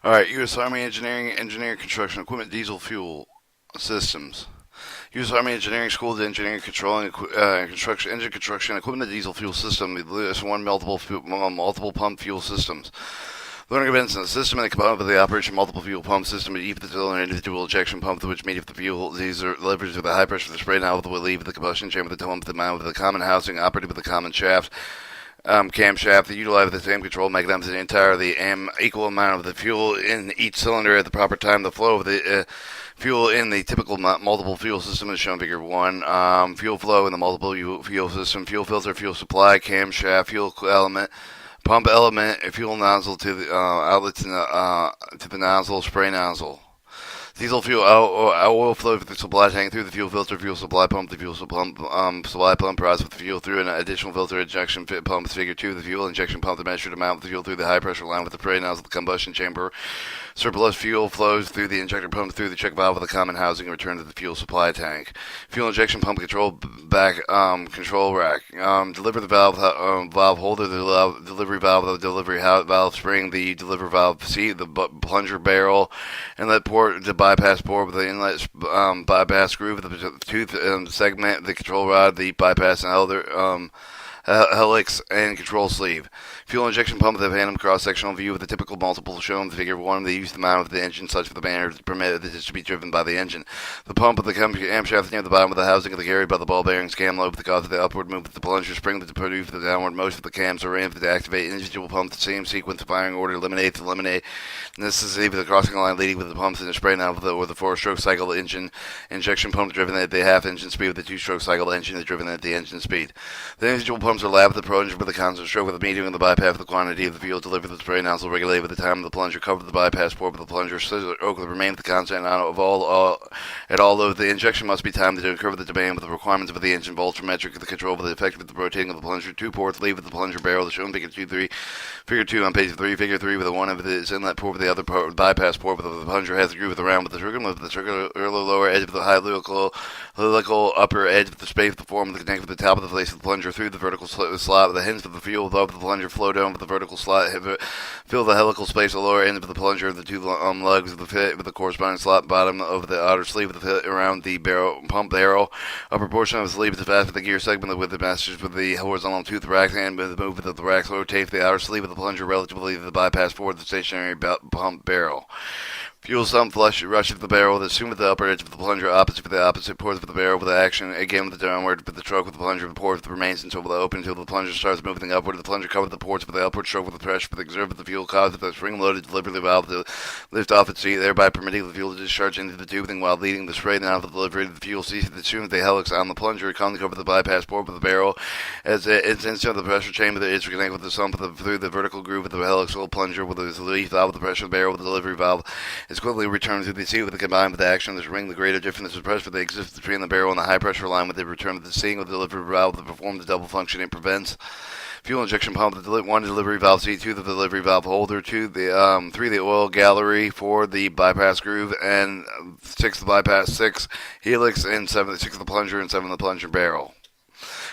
Alright, U.S. Army Engineering Construction Equipment Diesel Fuel Systems. U.S. Army Engineering School of Engineering Controlling Construction Engine Construction Equipment Diesel Fuel System. The US-1 multiple pump fuel systems. Learning events in the system and the component of the operation multiple fuel pump system with each cylinder individual injection pump to which meet if the fuel. These are leveraged with a high pressure the spray nozzle will leave the combustion chamber the pump the mount with the common housing operated with the common shaft. Camshaft that utilize the same control mechanism the entire equal amount of the fuel in each cylinder at the proper time. The flow of the fuel in the typical multiple fuel system is shown in Figure 1. Fuel flow in the multiple fuel system: fuel filter, fuel supply, camshaft, fuel element, pump element, fuel nozzle to the outlets to the nozzle, spray nozzle. Diesel fuel oil flow through the supply tank through the fuel filter, fuel supply pump, the fuel supply pump process with the fuel through an additional filter injection pump. Figure 2, the fuel injection pump, the measured amount of the fuel through the high pressure line with the spray nozzle, the combustion chamber. Surplus fuel flows through the injector pump through the check valve of the common housing and returned to the fuel supply tank. Fuel injection pump control control rack. Deliver the valve holder, the delivery valve, the delivery valve spring, the deliver valve seat, the plunger barrel, inlet port, the bypass port with the inlet bypass groove, the tooth segment, the control rod, the bypass and elder. Helix and control sleeve. Fuel injection pump with a phantom cross-sectional view of the typical multiple shown in Figure 1. They use the mount of the engine such for the manner to permit this to be driven by the engine. The pump of the camshaft near the bottom of the housing of the carried by the ball bearings cam lobe, the cause of the upward movement of the plunger spring to produce the downward motion of the cams or ramp to activate individual pump the same sequence of firing order eliminate necessity for the crossing line leading with the pumps in the spray nozzle or the 4-stroke cycle engine injection pump driven at the half engine speed with the 2-stroke cycle engine is driven at the engine speed. The individual pumps are lapped with the plunger with the constant stroke with the medium and the bypass with the quantity of the fuel delivered to the spray nozzle regulated with the time of the plunger cover the bypass port with the plunger stroke with remain with the constant of all of the injection must be timed to occur with the demand with the requirements of the engine voltmetric the control with the effect with the rotating of the plunger 2 ports leave with the plunger barrel the shown figure 2 on page 3 figure 3 with the one of the inlet port with the other port bypass port with the plunger has the groove with the round with the trigger with the circular lower edge of the helical upper edge with the space with the form of the connect with the top of the face of the plunger through the vertical slot with the hinge of the fuel above the plunger flow down with the vertical slot fill the helical space the lower end of the plunger of the 2 lugs of the fit with the corresponding slot bottom of the outer sleeve with the fit around the pump barrel upper portion of the sleeve is fast with the gear segment with the masters with the horizontal tooth rack and with the movement of the racks rotate the outer sleeve of the plunger relatively to the bypass forward the stationary pump barrel. Fuel sump flush rush of the barrel with assume with the upper edge of the plunger opposite for the opposite ports of the barrel with the action again with the downward with the stroke with the plunger with the port with the remains until the open until the plunger starts moving upward the plunger covered the ports with the upward stroke with the pressure with the exert with the fuel cause with the spring loaded deliver the valve to lift off its seat thereby permitting the fuel to discharge into the tubing while leading the spray now the delivery of the fuel ceases the assume the helix on the plunger come to cover the bypass port with the barrel as it's instant of the pressure chamber that is connected with the sump through the vertical groove with the helical plunger with the relief valve with the pressure of the barrel with the delivery valve is quickly returned to the seat with the combined with the action of this ring, the greater difference of pressure that exists between the barrel and the high pressure line with the return of the seeing of the delivery valve to perform the double function it prevents. Fuel injection pump, the 1 delivery valve seat, 2 the delivery valve holder, 2 the 3 the oil gallery, 4 the bypass groove, and 6 the bypass, 6 helix, and 6 the plunger, and 7 the plunger barrel.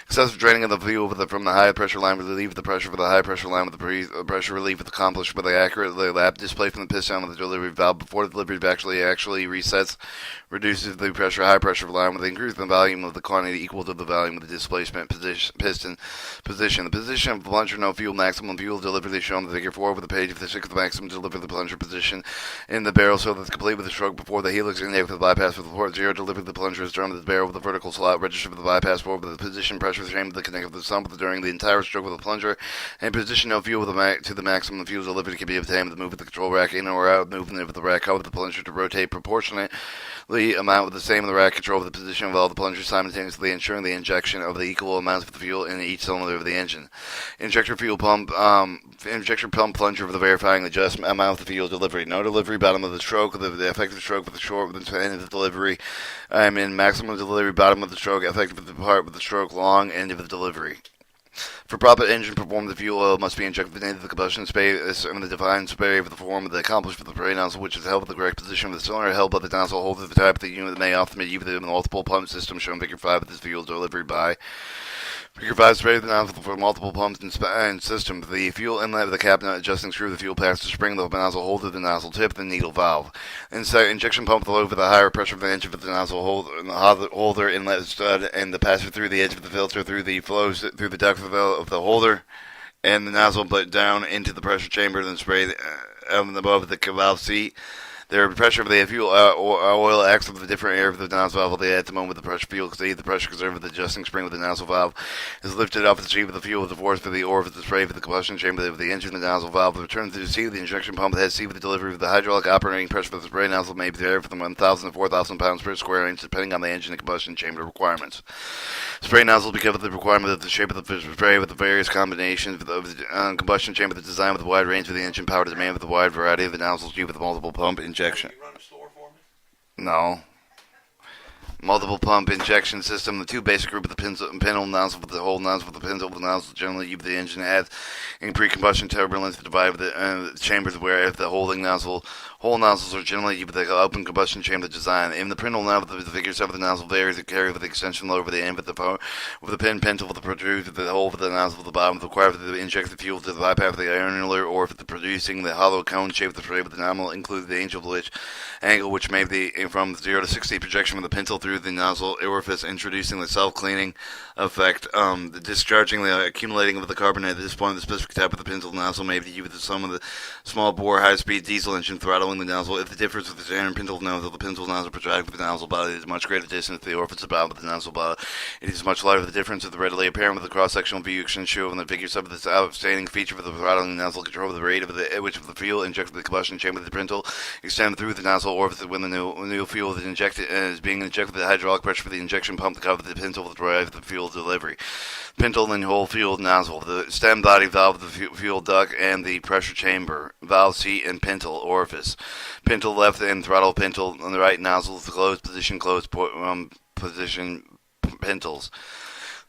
Excessive draining of the fuel from the high pressure line with relief the pressure for the high pressure line with the pressure relief is accomplished with the accurate lap displacement of the piston with the delivery valve before the delivery actually resets, reduces the high pressure line with increase the volume of the quantity equal to the volume of the displacement piston position. The position of the plunger no fuel maximum fuel delivery is shown in Figure 4 with the page of the 6 of the maximum deliver the plunger position in the barrel so that it's complete with the stroke before the helix and with the bypass with the port 0 deliver the plunger is drawn to the barrel with the vertical slot register for the bypass port with the position pressure the chamber the connect with the sump during the entire stroke with the plunger and position no fuel with to the maximum fuel delivery can be obtained with the move of the control rack in or out movement of the rack cover the plunger to rotate proportionately amount with the same of the rack control of the position of all the plungers simultaneously ensuring the injection of the equal amounts of the fuel in each cylinder of the engine. Injector pump plunger for the verifying the just amount of the fuel delivery. No delivery bottom of the stroke the effective stroke with the short with the end of the delivery. I'm in maximum delivery bottom of the stroke effective with the part with the stroke long end of the delivery. For proper engine performance, the fuel oil must be injected into the combustion space in the defined spray of the form of the accomplished with the spray nozzle, which is held with the correct position of the cylinder, held by the nozzle holder of the type of the unit that may often be used in the multiple pump system shown in Figure 5 of this fuel delivery by. Figure 5 spray the nozzle for multiple pumps and systems. The fuel inlet of the cap nut adjusting screw, the fuel pass to spring, the nozzle holder, the nozzle tip, the needle valve. Inside injection pump below for the higher pressure of the edge of the nozzle holder inlet stud, and the passer through the edge of the filter through the flows through the duct of the holder, and the nozzle but down into the pressure chamber, then spray above the valve seat. The pressure of the fuel oil acts with the different air of the nozzle valve at the moment the pressure fuel the pressure conserve of the adjusting spring with the nozzle valve is lifted off the sheet of the fuel with the force for the ore of the spray for the combustion chamber of the engine of the nozzle valve. The return to the seat of the injection pump head seat with the delivery of the hydraulic operating pressure for the spray nozzle may vary from 1,000 to 4,000 pounds per square inch depending on the engine and combustion chamber requirements. Spray nozzle because of the requirement of the shape of the spray with the various combinations of the combustion chamber, the design with a wide range of the engine power demand with a wide variety of the nozzles used with multiple pump injection. Can you run a store for me? No. Multiple pump injection system. The two basic group of the pinhole nozzle with the whole nozzle with the pinhole with the nozzle generally use the engine adds in pre-combustion turbulence to divide the chambers where if the holding nozzle whole nozzles are generally used with the open combustion chamber design. In the pinhole nozzle, the figure of the nozzle varies to carry with the extension over the end with the pin pintle with the protrude the hole for the nozzle at the bottom the required to inject the fuel to the bypass of the annular or for the producing the hollow cone shape of the spray with the nominal include the angle which may be from 0 to 60 projection from the pintle through the nozzle orifice, introducing the self-cleaning effect, the discharging the accumulating of the carbonate at this point. The specific type of the pintle nozzle may be used with some of the small bore high-speed diesel engine throttling the nozzle. If the difference with the standard pintle nozzle, the pintle nozzle protracted with the nozzle body is much greater distance to the orifice about with the nozzle body. It is much lighter. The difference is readily apparent with the cross-sectional view you can show in the figures of this outstanding feature for the throttling nozzle control of the rate of the which of the fuel injected the combustion chamber of the pintle extend through the nozzle orifice when the new fuel is injected is being injected with the hydraulic pressure for the injection pump to cover the pintle to drive the fuel delivery. Pintle and whole fuel nozzle, the stem body valve, the fuel duct, and the pressure chamber, valve seat, and pintle orifice. Pintle left and throttle pintle on the right nozzle, the closed position pintles.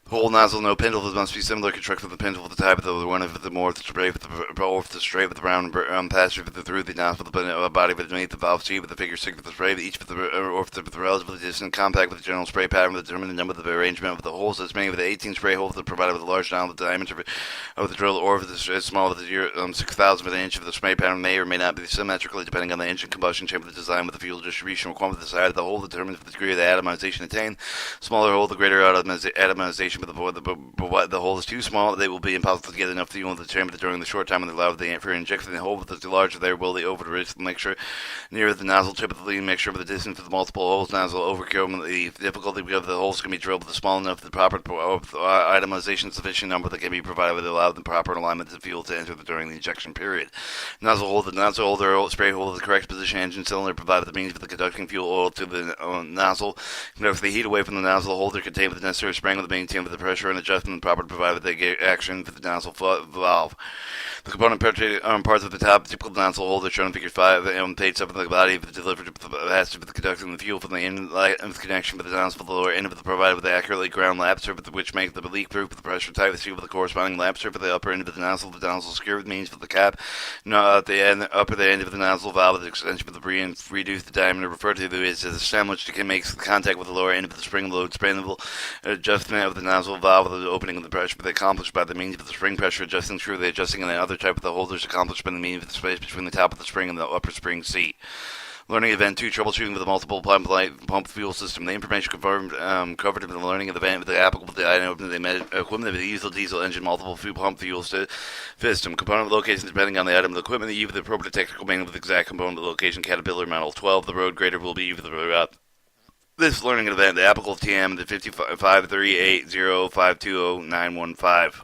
Whole nozzle, no pintle. Must be similar construction of the pintle with the type of the one of the more the spray with the straight with the round passage through the nozzle the body beneath the valve seat with the figure 6 with the spray each with the with the relatively distant compact with the general spray pattern with the determined number of the arrangement of the holes as many with the 18 spray holes that provided with a large nozzle the diameter of the drill or with the small with the 6,000 of an inch of the spray pattern may or may not be symmetrically depending on the engine combustion chamber the design with the fuel distribution requirement with the side of the hole determines the degree of the atomization attained. Smaller hole the greater atomization. But the hole is too small, they will be impossible to get enough fuel into the chamber during the short time when they allow the for injecting the hole. With the larger, there will the over the risk mixture near the nozzle tip of the lean mixture with the distance of the multiple holes nozzle overkill. The difficulty because the holes can be drilled with the small enough the proper itemization sufficient number that can be provided to allow the proper alignment of the fuel to enter during the injection period. Nozzle hole, the nozzle holder spray hole of the correct position engine cylinder provided the means for the conducting fuel oil to the nozzle. Conduct the heat away from the nozzle holder contained with the necessary spring with the maintain with the pressure and adjustment properly provided the action for the nozzle valve. The component parts of the top typical nozzle holder shown in figure 5 and page 7 of the body of the delivered passage with the conducting the fuel from the inlet of the connection with the nozzle for the lower end of the provided with the accurately ground lap surface which makes the leak proof with the pressure type the seal with the corresponding lap surface for the upper end of the nozzle secured means for the cap at the upper end of the nozzle valve the extension of the reduce the diameter referred to as a stem which can make contact with the lower end of the spring load springable adjustment of the nozzle valve with the opening of the pressure accomplished by the means of the spring pressure adjusting screw the adjusting and the other type of the holders accomplished by the means of the space between the top of the spring and the upper spring seat. Learning event 2, troubleshooting with a multiple pump fuel system. The information covered in the learning event with the applicable to the item of the equipment of the diesel engine multiple pump fuel system. Component locations depending on the item of the equipment. The the appropriate technical manual with the exact component location. Caterpillar model 12. The road grader will be used for the route. This learning event, the applicable TM, the 553805209115.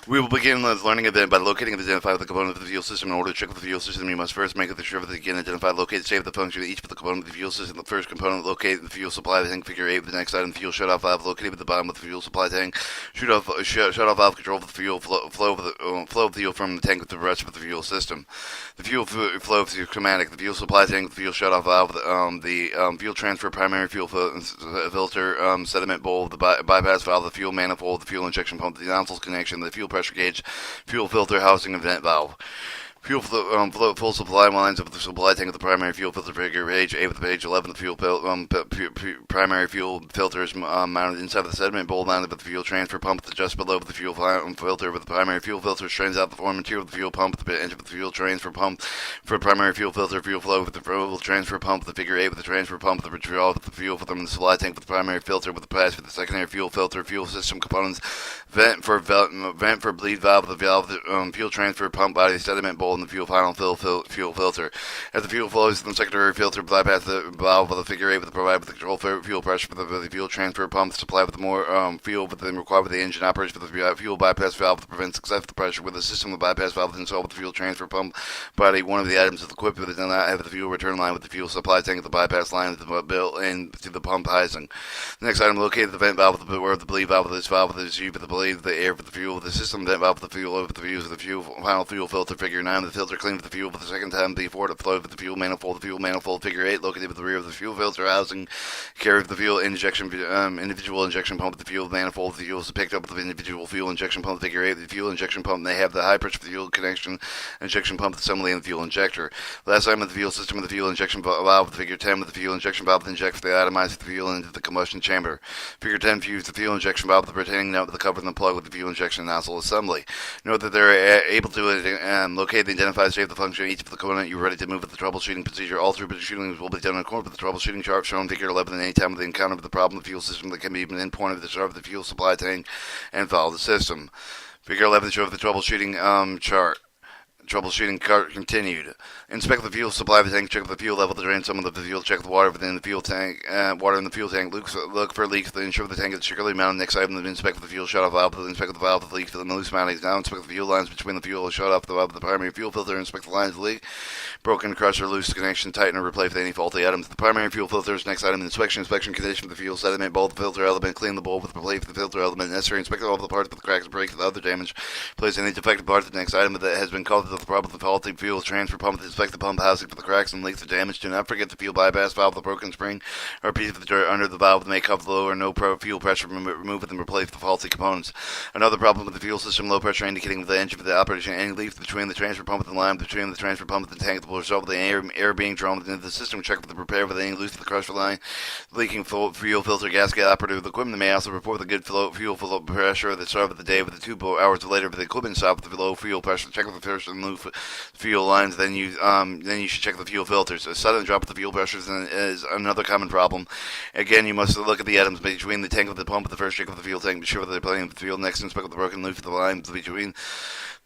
We will begin the learning event by locating and identifying the component of the fuel system. In order to check the fuel system, you must first make sure that you can identify, locate, save the function of each of the component of the fuel system. The first component, locate the fuel supply tank, figure 8. The next item, the fuel shutoff valve, located at the bottom of the fuel supply tank. Shutoff valve control the fuel flow of fuel from the tank with the rest of the fuel system. The fuel flow schematic, the fuel supply tank, the fuel shutoff valve, the fuel transfer primary fuel filter, sediment bowl, the bypass valve, the fuel manifold, the fuel injection pump, the nozzles connection, the fuel pressure gauge, fuel filter housing, and vent valve. Full supply lines of the supply tank of the primary fuel filter figure page 8 of the page 11. The primary fuel filter is mounted inside the sediment bowl mounted with the fuel transfer pump just below the fuel filter. With the primary fuel filter strains out the foreign material of the fuel pump. The engine with the fuel transfer pump for the primary fuel filter. Fuel flow with the fuel transfer pump. The figure 8 with the transfer pump. The withdrawal with the fuel from the supply tank with the primary filter. With the pass for the secondary fuel filter. Fuel system components. Vent for bleed valve. The valve fuel transfer pump body sediment bowl and the fuel final fuel filter. As the fuel flows from the secondary filter, bypass the valve of the figure 8 with the provide with the control fuel pressure for the fuel transfer pump, supply with more fuel within required with the engine operates for the fuel bypass valve to prevent excessive pressure with the system of bypass valve installed with the fuel transfer pump body. One of the items is equipped with does not have the fuel return line with the fuel supply tank at the bypass line built in to the pump housing. The next item located the vent valve where the bleed valve of this valve is used for the bleed of the air for the fuel with the system vent valve for the fuel over the fuse of the fuel final fuel filter figure 9. The filter clean with the fuel for the second time before the flow with the fuel manifold figure 8 located with the rear of the fuel filter housing carry the fuel injection individual injection pump with the fuel manifold. The fuel is picked up with the individual fuel injection pump figure 8. The fuel injection pump they have the high pressure fuel connection injection pump assembly and the fuel injector. Last item of the fuel system with the fuel injection valve with figure 10 with the fuel injection valve to inject the atomize the fuel into the combustion chamber. Figure 10 fuse the fuel injection valve with the retaining nut with the cover and the plug with the fuel injection nozzle assembly. Note that they're able to locate the identified state of the function of each of the component. You're ready to move with the troubleshooting procedure. All troubleshooting will be done in accordance with the troubleshooting chart shown in figure 11 at any time of the encounter with the problem of the fuel system that can be pinpointed with the start of the fuel supply tank and follow the system. Figure 11 shows the troubleshooting chart. Troubleshooting continued. Inspect the fuel supply of the tank. Check the fuel level to drain some of the fuel. Check the water within the fuel tank. Water in the fuel tank. Look for leaks. Ensure the tank is securely mounted. Next item. Inspect the fuel shut-off valve. Inspect the valve of the leak. The loose mountings. Now inspect the fuel lines between the fuel shut-off the valve of the primary fuel filter. Inspect the lines of the leak. Broken, crushed, or loose connection. Tighten or replace with any faulty items. The primary fuel filter's next item. Inspection condition of the fuel sediment bowl. The filter element. Clean the bowl with replace the filter element necessary. Inspect all of the parts with the cracks, breaks, and other damage. Place any defective parts. The next item that has been caused with the problem with the faulty fuel transfer pump. Inspect the pump housing for the cracks and leaks of damage. Do not forget the fuel bypass valve, the broken spring, or a piece of the dirt under the valve may cover the low or no fuel pressure. Remove it and replace the faulty components. Another problem with the fuel system: low pressure indicating the engine for the operation. Any leaks between the transfer pump and the line between the transfer pump and the tank will result in the air being drawn into the system. Check with the repair with any loose of the crusher line, leaking fuel filter gasket operative equipment. May also report the good fuel flow pressure at the start of the day with the 2 hours later with the equipment stop with the low fuel pressure. Check with the first and loose fuel lines. Then you should check the fuel filters. A sudden drop of the fuel pressure is another common problem. Again, you must look at the items between the tank of the pump and the first check of the fuel tank. Be sure that they're plenty of the fuel. Next, inspect the broken loop of the lines between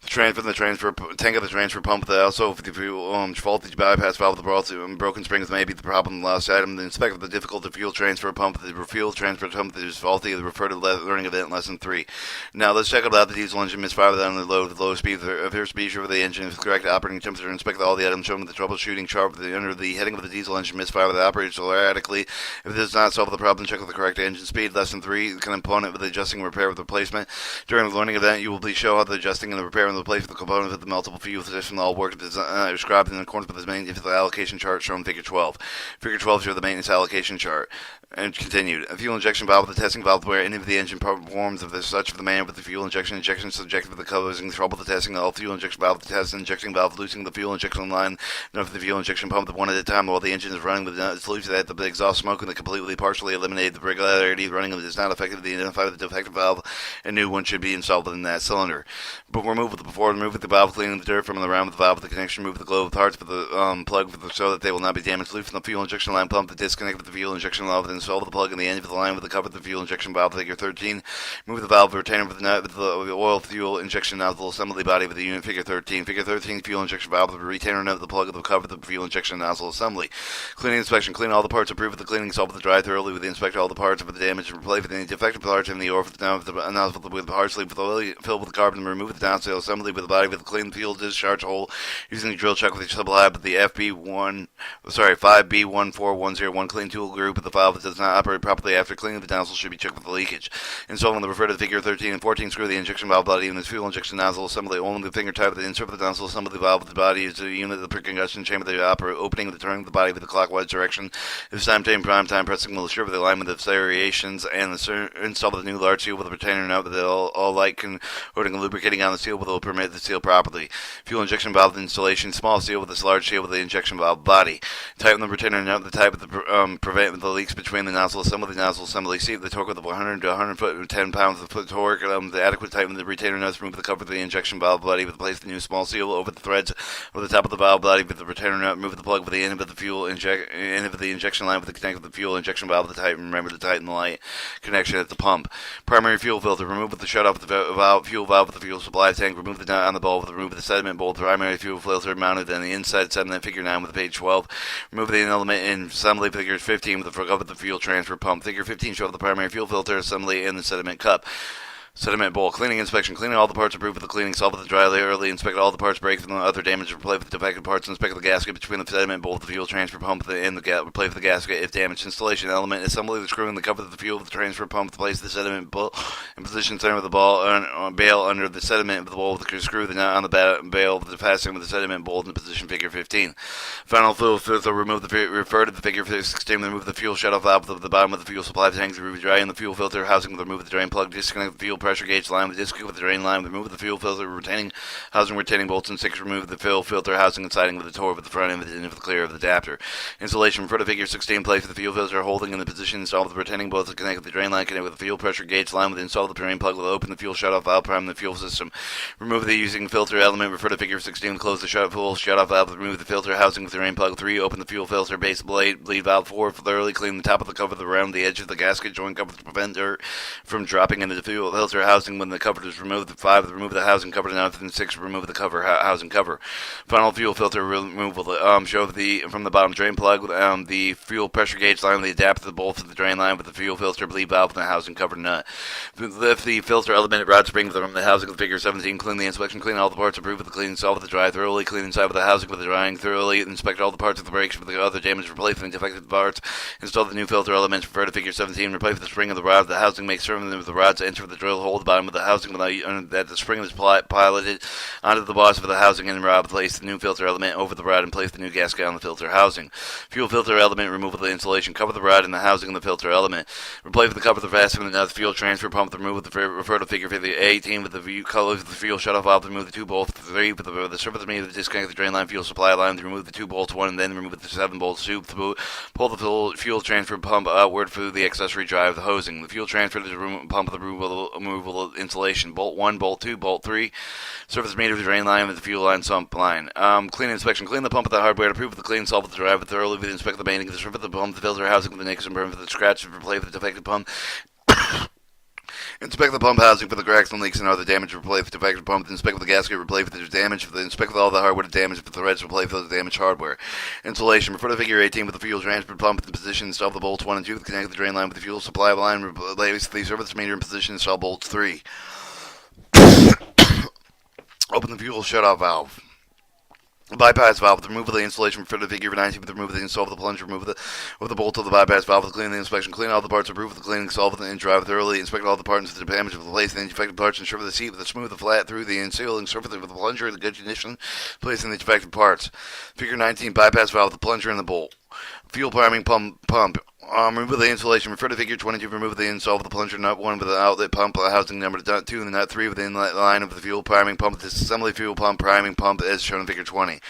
the transfer tank of the transfer pump. Also, if the fuel faulty bypass valve with the broken springs may be the problem. The last item, the inspect the difficult fuel transfer pump. The fuel transfer pump that is faulty. Refer to learning event lesson 3. Now let's check out the diesel engine misfire without the low speed. First, be sure of the engine is correct operating temperature. Inspect all the items shown in the troubleshooting chart under the heading of the diesel engine misfire with the operator erratically. If this does not solve the problem, check with the correct engine speed. Lesson 3, component with adjusting repair with replacement. During the learning event, you will be shown how the adjusting and the repair and the replacement of the components with the multiple fuel system all work described in accordance with the maintenance allocation chart shown in figure 12. Figure 12 shows the maintenance allocation chart. And continued. A fuel injection valve with the testing valve where any of the engine performs of the such of the man with the fuel injection subjected to the causing trouble with the testing. All fuel injection valve the test injecting valve loosening the fuel injection line enough for the fuel injection pump one at a time while the engine is running with its loose that the exhaust smoke and the completely partially eliminated the regularity running of it is not affected the identify the defective valve. A new one should be installed within that cylinder. Before remove the valve, cleaning the dirt from the round with the valve with the connection, remove the globe parts with the plug so that they will not be damaged. Loosen the fuel injection line pump the disconnect with the fuel injection valve and install the plug in the end of the line with the cover of the fuel injection valve. Figure 13. Move the valve retainer with the nut with the oil fuel injection nozzle assembly body with the unit. Figure 13. Figure 13 fuel injection valve with the retainer nut with the plug of the cover of the fuel injection nozzle assembly. Cleaning inspection. Clean all the parts. Approve of the cleaning. Solve with the dry thoroughly with the inspect all the parts of the damage and replace with any defective parts in the oil with the nozzle with partially with oil filled with carbon. Remove the downside assembly with the body with the clean fuel discharge hole using the drill chuck with the supply with the 5B14101 clean tool group with the valve that does not operate properly after cleaning the nozzle should be checked with the leakage. Installing the refer to the figure 13 and 14 screw the injection valve body in the fuel injection nozzle assembly. Only the finger type of the insert of the nozzle assembly valve with the body is the unit of the pre-combustion chamber the opening of the turning of the body with the clockwise direction. If time prime time pressing will assure the alignment of variations and install the new large seal with a retainer nut with all light converting and lubricating on the seal with will permit the seal properly. Fuel injection valve installation: small seal with a large seal with the injection valve body. Tighten the retainer nut, the type of the prevent the leaks between the nozzle assembly, the nozzle assembly seat, the torque with 100 to 110 pounds of foot torque, the adequate tighten the retainer nuts, remove the cover of the injection valve body, place the new small seal over the threads over the top of the valve body with the retainer nut, remove the plug with the end of the fuel end of the injection line with the connect with the fuel injection valve to tighten. Remember to tighten the light connection at the pump. Primary fuel filter: remove with the shut off the fuel valve with the fuel supply tank, remove the nut on the bulb, remove the sediment bowl. Primary fuel filter mounted on the inside sediment figure 9 with page 12. Remove the element in assembly figure 15 with the fuel transfer pump. Figure 15 shows the primary fuel filter assembly in the sediment cup. Sediment bowl. Cleaning inspection: cleaning all the parts, approved with the cleaning, solve with the dry layer early, inspect all the parts, break them, other damage, replace with the defective parts, inspect the gasket between the sediment bowl, the fuel transfer pump, and the replace the gasket if damaged. Installation element: assembly the screw and the cover of the fuel with the transfer pump, place the sediment bowl in position center with the bail under the sediment of the bowl with the screw, the nut on the bail with the fastening with the sediment bowl in the position figure 15. Final fuel filter: refer to the figure 16, remove the fuel shutoff valve with the bottom of the fuel supply tank, remove dry in the fuel filter housing, remove the drain plug, disconnect the fuel pressure gauge line with disconnect with the drain line, remove the fuel filter retaining bolts and 6, remove the fuel filter housing and siding with the torque with the front end of the clear of the adapter. Installation: refer to figure 16, place the fuel filter holding in the position, install the retaining bolts to connect with the drain line, connect with the fuel pressure gauge line with install the drain plug with open the fuel shutoff valve, prime the fuel system. Remove the using filter element, refer to figure 16, close the fuel shutoff valve, remove the filter housing with the drain plug. 3, open the fuel filter base bleed valve. 4, thoroughly clean the top of the cover around the edge of the gasket joint cover to prevent dirt from dropping into the fuel filter housing when the cover is removed. 5, remove the housing cover. 6, remove the cover housing cover. Final fuel filter removal: show from the bottom drain plug the fuel pressure gauge line, the adapter, the bolt of the drain line with the fuel filter bleed valve and the housing cover nut. Lift the filter element rod spring from the housing with figure 17. Clean the inspection: clean all the parts, approve with the cleaning, solve with the dry, thoroughly clean inside with the housing with the drying, thoroughly inspect all the parts of the brakes with the other damage, replace the defective parts, install the new filter elements. Refer to figure 17, replace the spring of the rod of the housing, make certain that the rods enter the drill hole at the bottom of the housing that the spring is piloted onto the bottom of the housing and rod. Place the new filter element over the rod and place the new gasket on the filter housing. Fuel filter element removal: the installation: cover the rod and the housing and the filter element. Replace the cover of the fastening and the fuel transfer pump. Refer to figure 18 with the view colors of the fuel shutoff valve. Remove the 2 bolts. 3, with the surface made to disconnect the drain line fuel supply line. Remove the 2 bolts. 1, and then remove the 7 bolts. 2, pull the fuel transfer pump outward through the accessory drive, the hosing. The fuel transfer to the pump, the removal installation: bolt 1, bolt 2, bolt 3. Surface made of the drain line with the fuel line sump line. Clean inspection: clean the pump with the hardware to prove the clean, solve with the drive, thoroughly inspect the mating, the surface of the pump, the filter housing with the nicks and burn for the scratch, replace the defective pump. Inspect the pump housing for the cracks and leaks and other damage. Replace the defective pump. Inspect the gasket. Replace the damage. Inspect all the hardware damage for the threads. Replace the damaged hardware. Installation: refer to figure 18 with the fuel transfer pump in position. Install the bolts 1 and 2. Connect the drain line with the fuel supply line. Replace the surface meter in position. Install bolts 3. Open the fuel shutoff valve. Bypass valve: the removal of the installation. Refer to figure 19 with the removal of the install of the plunger. Remove the bolt of the bypass valve. Clean the inspection: clean all the parts. Approve of the cleaning, solve with the drive, thoroughly inspect all the parts of the damage of the place, the defective parts, ensure the seat with a smooth, flat through the sealing surface with the plunger in the good condition, placing the defective parts. Figure 19, bypass valve, the plunger and the bolt. Fuel priming pump. Remove the insulation. Refer to figure 22. Remove the install of the plunger nut 1 with the outlet pump housing number 2 and the nut 3 with the inlet line of the fuel priming pump. This assembly fuel pump priming pump as shown in figure 20.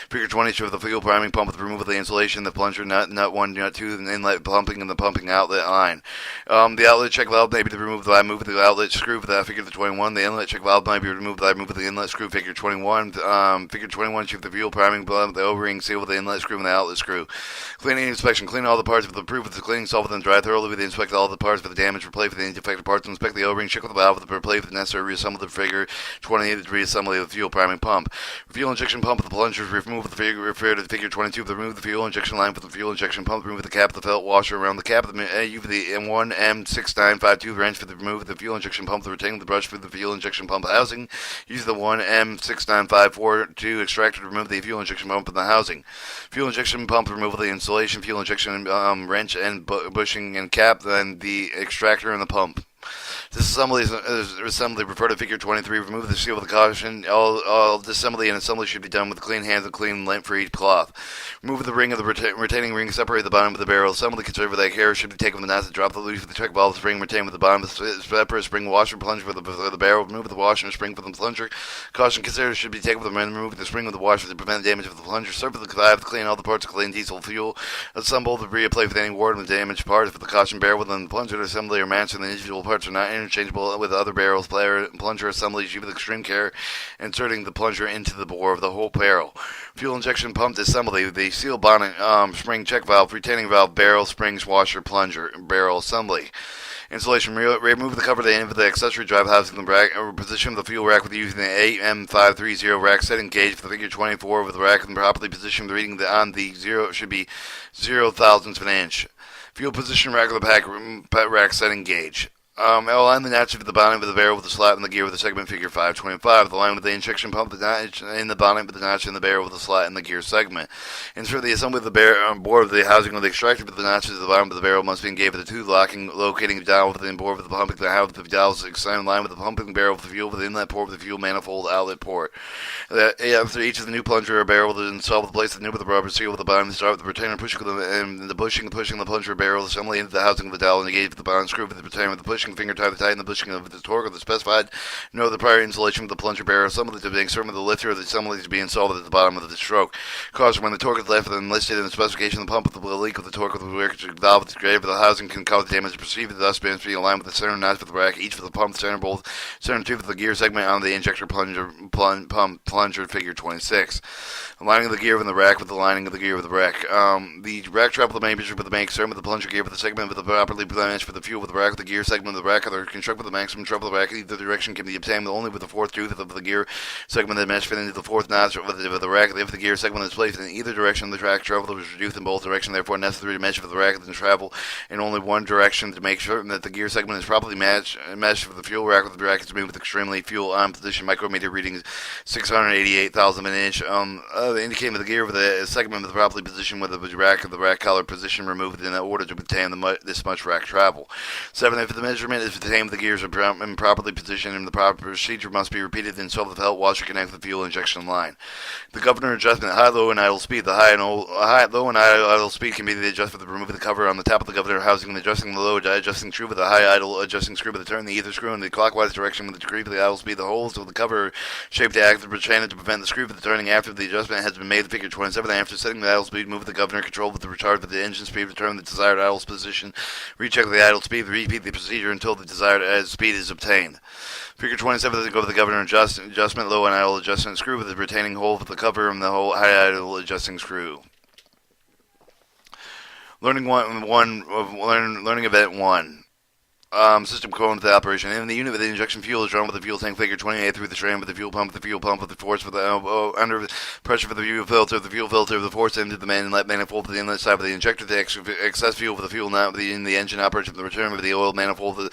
Figure 20 shows the fuel priming pump with the removal of the insulation, the plunger nut 1, nut 2, and inlet pumping and the pumping outlet line. The outlet check valve may be removed by moving the outlet screw for that figure 21. The inlet check valve might be removed by moving the inlet screw figure 21. Figure 21 shows the fuel priming pump, the O-ring seal with the inlet screw and the outlet screw. Cleaning inspection: clean all the parts with the proof with the cleaning, solve with and dry thoroughly with the inspect all the parts for the damage, replace with the defective parts, inspect the O-ring, check with the valve with the replace with the necessary, reassemble the figure 28 reassembly of the fuel priming pump. Fuel injection pump with the plungers, remove the figure, refer to the figure 22, remove the fuel injection line for the fuel injection pump, remove the cap of the felt washer around the cap of the M1 M6952 wrench for the remove the fuel injection pump, the retaining the brush for the fuel injection pump housing. Use the 1 M6954 extractor to remove the fuel injection pump in the housing. Fuel injection pump removal, the installation, fuel injection wrench and bushing and cap, then the extractor and the pump. This assembly refer to Figure 23. Remove the seal with caution. All disassembly and assembly should be done with clean hands and clean lint for each cloth. Remove the ring of the retaining ring. Separate the bottom of the barrel. Assembly conserved with care should be taken with the nozzle. Drop the loose with the check valve spring. Retain with the bottom of the separate spring washer. Plunge for the barrel. Remove the washer and spring for the plunger. Caution considered should be taken with the remove the spring with the washer to prevent damage of the plunger. Serve the valve. Clean all the parts of clean diesel fuel. Assemble the reapply with any ward with the damaged part. If the caution barrel within the plunger assembly are matched and the individual parts are not interchangeable with other barrels, plunger assembly is used with extreme care, inserting the plunger into the bore of the whole barrel. Fuel injection pump assembly. The seal bonnet, spring check valve, retaining valve, barrel, springs, washer, plunger, barrel assembly. Installation. Remove the cover of the end of the accessory drive housing the rack, or position the fuel rack with using the AM530 rack setting gauge for the Figure 24 with the rack and properly position the reading on the zero should be 0.000 of an inch. Fuel position rack of the rack setting gauge. Align the notch of the bonnet with the barrel with the slot in the gear with the segment Figure 525. The line with the injection pump, the notch in the bonnet with the notch in the barrel with the slot in the gear segment. Insert the assembly of the bore of the housing with the extractor with the notches at the bottom of the barrel must be engaged with the two locking, locating the dowel with the bore with the pumping the house with the dowels in line with the pumping barrel with the fuel with the inlet port with the fuel manifold outlet port. After each of the new plunger or barrel will install with the place the new with the rubber seal with the bottom. Start with the retainer pushing pushing the plunger barrel assembly into the housing of the dowel and engage with the bottom screw with the retainer with the pushing finger tie to tighten the bushing of the torque of the specified. Note the prior installation of the plunger barrel assembly to being certain of the lifter of the assembly to be installed at the bottom of the stroke. Caution: when the torque is left than listed in the specification, the pump with the leak of the torque of the working valve with the grave of the housing can cause damage perceived. Thus, bands being aligned with the center notch for the rack, each for the pump, center bolt, center tube of the gear segment on the injector plunger Figure 26. Aligning the gear with the rack with the lining of the gear with the rack. The rack trap with the main picture with the main center with the plunger gear with the segment with the properly matched for the fuel with the rack with the gear segment with the rack. Other construct with the maximum trouble of the rack. Either direction can be obtained only with the fourth tooth of the gear segment that mesh fit into the fourth notch with the rack. If the gear segment is placed in either direction, the track travel is reduced in both directions. Therefore, necessary to mesh with the rack and travel in only one direction to make certain that the gear segment is properly meshed with the fuel rack with the rack is moved with extremely fuel on position micrometer readings 688,000 an inch. Indicating the gear with the segment with the properly positioned with the rack collar position removed in order to obtain this much rack travel. 7. If the measurement is obtained, the gears are improperly positioned and the proper procedure must be repeated. Then install the belt washer connect with the fuel injection line. The governor adjustment: high, low, and idle speed. The low and idle speed can be adjusted with removing the cover on the top of the governor housing and adjusting the low adjusting screw with the high idle adjusting screw with the turn the either screw in the clockwise direction with the degree of the idle speed. The holes of the cover shaped to act as a channel to prevent the screw from turning after the adjustment has been made. Figure 27. After setting the idle speed, move the governor control with the retard with the engine speed, return the desired idle position, recheck the idle speed, repeat the procedure until the desired speed is obtained. Figure 27. Go to the governor adjustment, low and idle adjustment screw with the retaining hole for the cover and the whole high idle adjusting screw. Learning event 1. System component of the operation. In the unit with the injection fuel is drawn with the fuel tank Figure 28 through the train with the fuel pump with the force with the under pressure for the fuel filter, the force into the inlet manifold to the inlet side of the injector, the excess fuel for the fuel not in the engine operation, the return of the oil manifold, the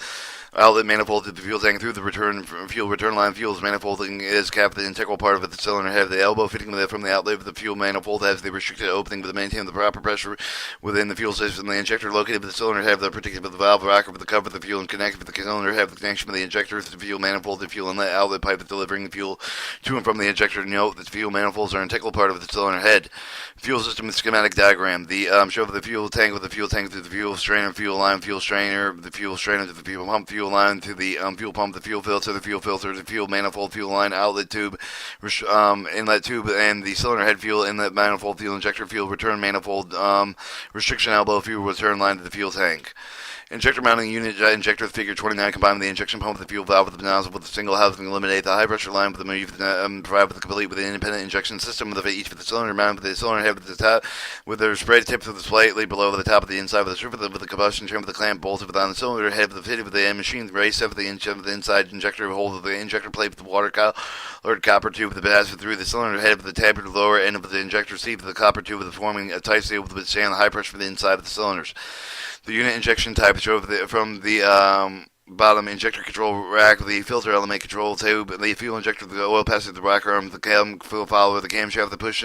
outlet manifold to the fuel tank through the fuel return line. Fuel's manifolding is capped the integral part of the cylinder head. The elbow fitting from the outlet of the fuel manifold has the restricted opening to maintain the proper pressure within the fuel system. The injector located with the cylinder head, the protected with the valve rocker with the cover of the fuel and connected with the cylinder head. The connection with the injector to the fuel manifold, the fuel inlet outlet pipe delivering the fuel to and from the injector. Note that the fuel manifolds are an integral part of the cylinder head. Fuel system schematic diagram. The show of the fuel tank with the fuel tank to the fuel strainer, fuel line, fuel strainer, the fuel strainer to the fuel pump, fuel line to the fuel pump, the fuel filter, the fuel manifold, fuel line, outlet tube, inlet tube, and the cylinder head fuel inlet manifold, fuel injector, fuel return manifold, restriction elbow, fuel return line to the fuel tank. Injector mounting unit injector with Figure 29 combined with the injection pump with the fuel valve with the nozzle with a single housing. Eliminate the high pressure line with the provide with the complete with the independent injection system with each with the cylinder mounted with the cylinder head with the top with the spread tips of the slightly below the top of the inside with the strip with the combustion trim with the clamp bolted with on the cylinder head with the fitted with the machine race of the inside injector hold of the injector plate with the water copper tube with the pass through the cylinder head with the tapered lower end of the injector seat with the copper tube with the forming a tight seal with withstand the high pressure for the inside of the cylinders. The unit injection type from the bottom injector control rack, the filter element control tube, the fuel injector, the oil passes the rocker arm, the cam fuel follower, the camshaft, the push